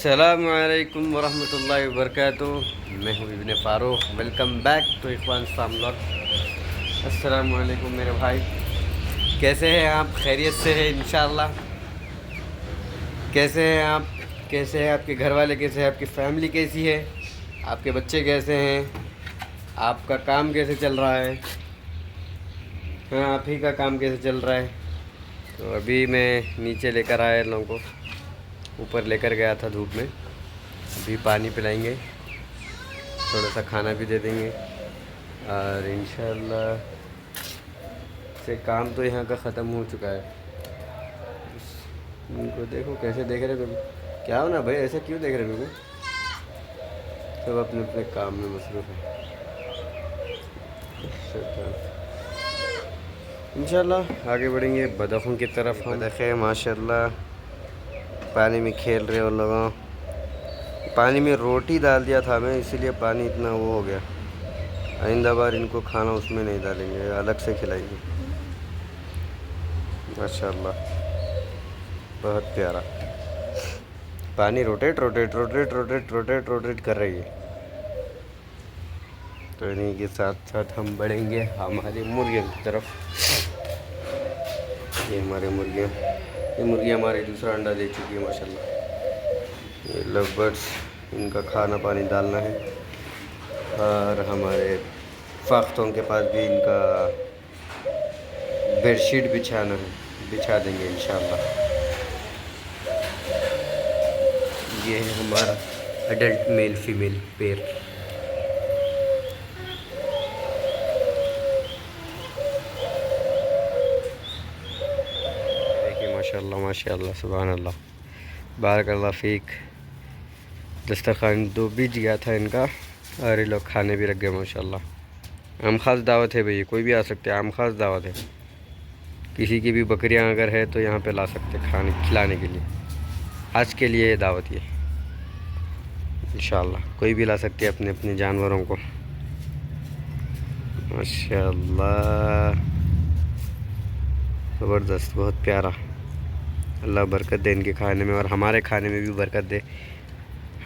अस्सलामुअलैकुम वरहमतुल्लाहि वबरकातुह। मैं हूँ इब्ने फ़ारूक। वेलकम बैक टू इखवान साम व्लॉग। अस्सलामुअलैकुम मेरे भाई, कैसे हैं आप? खैरियत से हैं इंशाअल्लाह? कैसे हैं आप? कैसे हैं आपके घर वाले? कैसे हैं आपकी फ़ैमिली? कैसी है? आपके बच्चे कैसे हैं? आपका काम कैसे चल रहा है? हाँ, आप ही का काम कैसे चल रहा है? तो अभी मैं नीचे लेकर आया इन लोगों को, ऊपर लेकर गया था धूप में। अभी पानी पिलाएंगे, थोड़ा सा खाना भी दे देंगे और इंशाल्लाह से काम तो यहाँ का ख़त्म हो चुका है। उनको देखो कैसे देख रहे मेरे को। क्या हो ना भाई, ऐसा क्यों देख रहे मेरे को? सब अपने अपने काम में मसरूफ़ है। इंशाल्लाह आगे बढ़ेंगे बतखों की तरफ। हम बतखें माशाल्लाह पानी में खेल रहे उन लोगों। पानी में रोटी डाल दिया था मैं, इसीलिए पानी इतना वो हो गया। आइंदा बार इनको खाना उसमें नहीं डालेंगे, अलग से खिलाएंगे। माशाल्लाह बहुत प्यारा। पानी rotate rotate rotate rotate rotate rotate कर रही है। तो इन्हीं के साथ साथ हम बढ़ेंगे हमारी मुर्गियों की तरफ। ये हमारे मुर्गियाँ, ये मुर्गियाँ हमारी दूसरा अंडा दे चुकी है माशाल्लाह। ये लव बर्ड्स, इनका खाना पानी डालना है और हमारे फाख्तों के पास भी इनका बेडशीट बिछाना है, बिछा देंगे इंशाल्लाह। ये है हमारा अडल्ट मेल फीमेल पेयर। देखिए माशाल्लाह माशाल्लाह सुभान अल्लाह बारकल्लाह फ़ीक। दस्तरखान दो बीज गया था इनका और ये लोग खाने भी रख गए माशाल्लाह। आम खास दावत है भैया, कोई भी आ सकते हैं, आम खास दावत है। किसी की भी बकरियां अगर है तो यहाँ पे ला सकते खाने खिलाने के लिए। आज के लिए ये दावत ये इंशाल्लाह कोई भी ला सकते हैं अपने अपने जानवरों को। माशाल्लाह ज़बरदस्त, बहुत प्यारा। अल्लाह बरकत दे इनके खाने में और हमारे खाने में भी बरकत दे,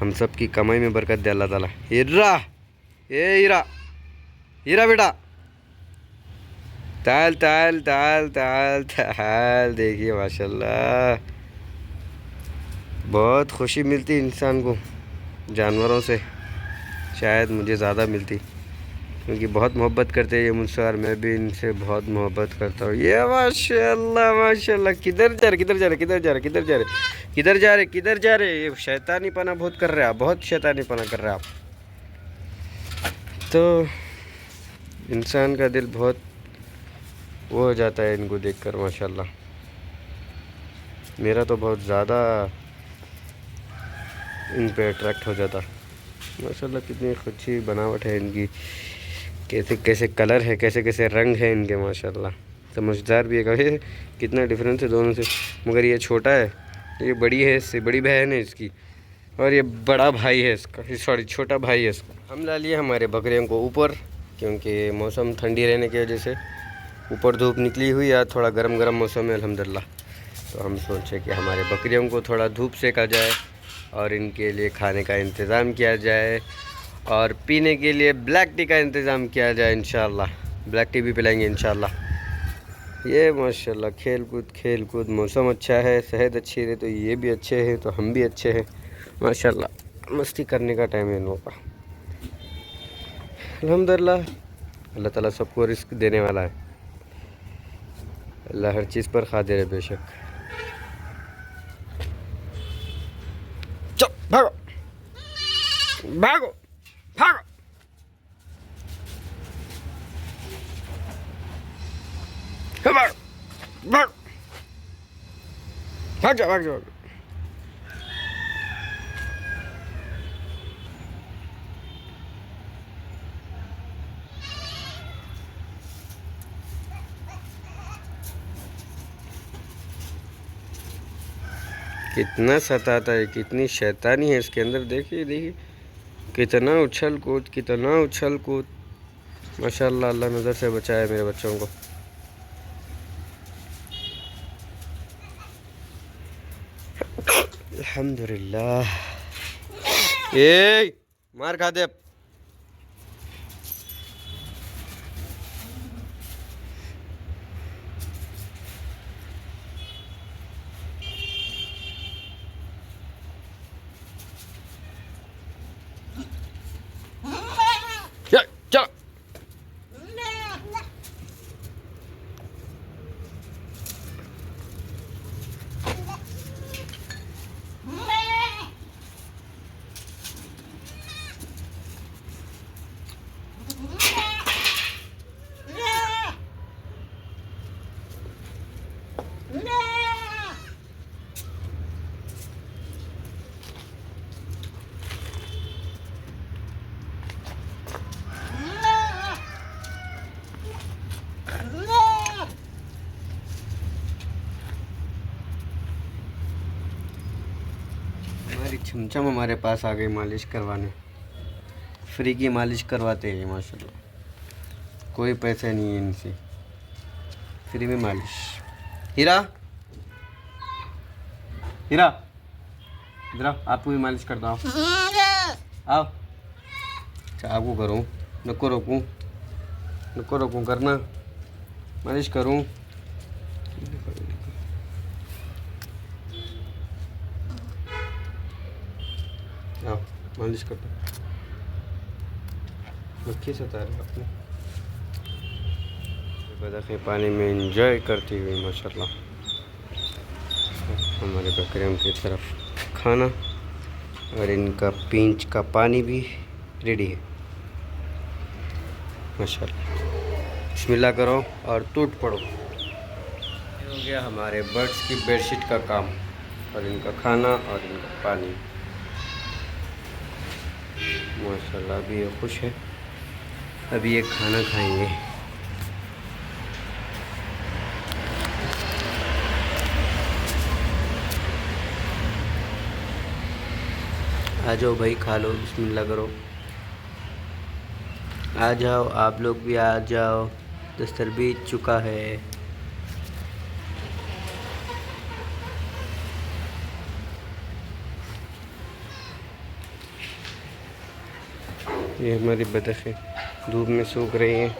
हम सब की कमाई में बरकत दे अल्लाह ताला। हीरा, ये हीरा, हीरा बेटा ताल ताल ताल ताल ताल। देखिए माशाल्लाह बहुत खुशी मिलती इंसान को जानवरों से, शायद मुझे ज़्यादा मिलती क्योंकि बहुत मोहब्बत करते हैं ये मुझसे और मैं भी इनसे बहुत मोहब्बत करता हूँ। ये माशाल्लाह माशाल्लाह। किधर जा रहे, किधर जा रहे, किधर जा रहे, किधर जा रहे, किधर जा रहे, किधर जा रहे? ये शैतानी पना बहुत कर रहे हैं आप, बहुत शैतानी पना कर रहे हैं आप। तो इंसान का दिल बहुत वो हो जाता है इनको देखकर माशाल्लाह। मेरा तो बहुत ज़्यादा इन पे अट्रैक्ट हो जाता माशाल्लाह। कितनी अच्छी बनावट है इनकी, कैसे कैसे कलर है, कैसे कैसे रंग है इनके माशाल्लाह। समझदार भी है, कभी कितना डिफरेंस है दोनों से। मगर ये छोटा है, ये बड़ी है, इससे बड़ी बहन है इसकी, और ये बड़ा भाई है इसका, सॉरी छोटा भाई है इसका। हम ला लिए हमारे बकरियों को ऊपर क्योंकि मौसम ठंडी रहने की वजह से ऊपर धूप निकली हुई है, थोड़ा गरम गरम मौसम है अल्हम्दुलिल्लाह। तो हम सोचे कि हमारे बकरियों को थोड़ा धूप सेका जाए और इनके लिए खाने का इंतज़ाम किया जाए और पीने के लिए ब्लैक टी का इंतज़ाम किया जाए इंशाल्लाह। ब्लैक टी भी पिलाएंगे इंशाल्लाह। ये माशाल्लाह खेल कूद मौसम अच्छा है, सेहत अच्छी है तो ये भी अच्छे हैं, तो हम भी अच्छे हैं माशाल्लाह। मस्ती करने का टाइम है इन लोगों का अल्हम्दुलिल्लाह। अल्लाह ताला सबको रिस्क देने वाला है, अल्लाह हर चीज़ पर क़ादिर है बेशक। चल भागो भागो भागो। भाग भाग भाग जा भाग जा। कितना सताता है, कितनी शैतानी है इसके अंदर। देखिए देखिए कितना उछल कूद, कितना उछल कूद माशाल्लाह। अल्लाह नज़र से बचाए मेरे बच्चों को। अल्हम्दुलिल्लाह ए मार खा दे अब। चल हमारी छमछम हमारे पास आ गई मालिश करवाने। फ्री की मालिश करवाते हैं माशाल्लाह, कोई पैसा नहीं है इनसे, फ्री में मालिश। हीरा हीरा इधर आओ, आपको भी मालिश करता हूँ। आओ अच्छा आपको करूँ, नको रोकूँ करना, मालिश करूँ। आओ मालिश करता हूँ। मक्खी सता रहे अपने बतखें पानी में एंजॉय करती हुई माशाल्लाह। हमारे बकरियों की तरफ खाना और इनका पींच का पानी भी रेडी है माशाल्लाह। बिस्मिल्लाह करो और टूट पड़ो। ये हो गया हमारे बर्ड्स की बेडशीट का काम और इनका खाना और इनका पानी माशाल्लाह। अभी ये खुश है, अभी ये खाना खाएंगे। आ जाओ भाई खा लो, बिस्मिल्लाह करो। आ जाओ आप लोग भी आ जाओ, दस्तर बीत चुका है। ये हमारी बतखें धूप में सूख रही हैं,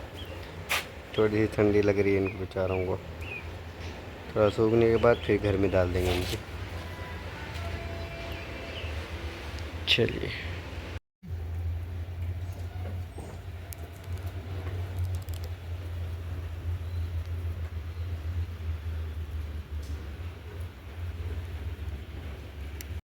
थोड़ी सी ठंडी लग रही है इनको बेचारों को। थोड़ा सूखने के बाद फिर घर में डाल देंगे इनके। चलिए।